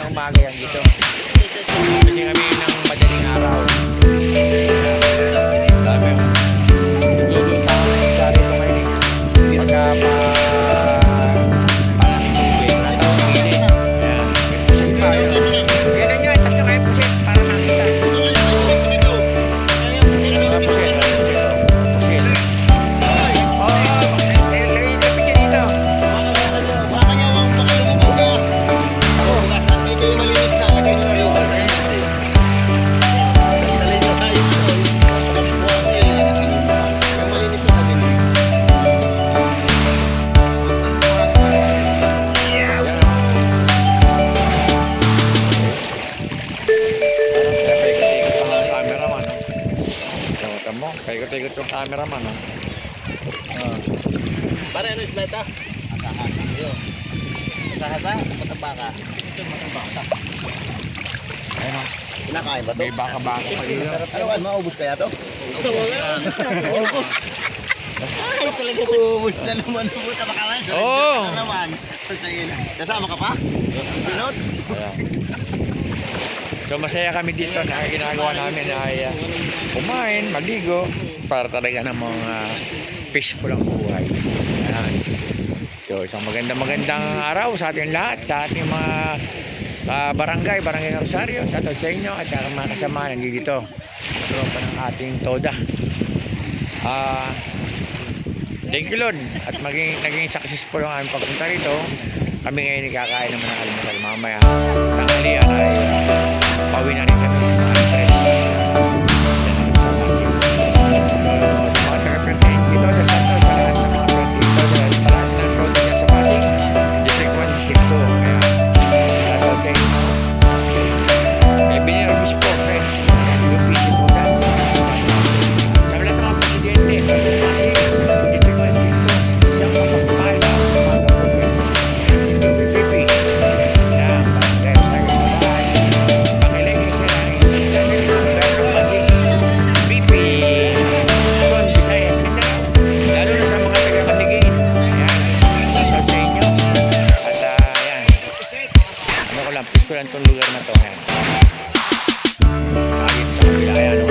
mamayang umaga yan dito. Kasi kami ng madaling araw. Dami yung luluta ko na isa rito ngayon. Pagka parang tubig, natawag ng init. Ayan. Pusit pa yun. Ganyan nyo, tatlo kayo pusit para makita. Pusit. Pusit. Paikot-ikot yung cameraman, no? Pare, ano yung slide, ah? Asa-asa. Yun. Asa-asa? Matambaka. Ito, matambaka. Ayun, no? Kinakain ba ito? May baka-baka pa yun. Ano ba? Maubos kaya ito? Ubus. Ay, talaga. Ubos na naman. Ubos na baka naman. Oo. Naman. Kasama ka pa? Sunod? Ayan. So masaya kami dito na ginagawa namin ay kumain, maligo para talaga ng mga peaceful ang buhay. Ayan. So isang magandang araw sa ating lahat, sa ating mga barangay Rosario, sa inyo at ang mga kasama nandito. Tropa ng ating Toda. Thank you Lord at naging successful ang aming pagpunta rito. Kami ngayon ikakain naman ng almusal mamaya. Tanghalian ay pauwi na rin kami ng mga tres. So sa mga taga-pertain dito sa Santos, sa lahat ng mga pertain dito, sa lahat ng road dyan sa Pasig, District 1, District 2. Kaya shoutout sa inyo. Kaya Binero Bispo, Pres, yung PC po na. Sa lahat ng mga presidente, sa Pasig, District 1, District 2, isang mapagpahal na mga kapatid. Ko lang itong lugar na to. Ayan. Dito sa kabila. Ayan.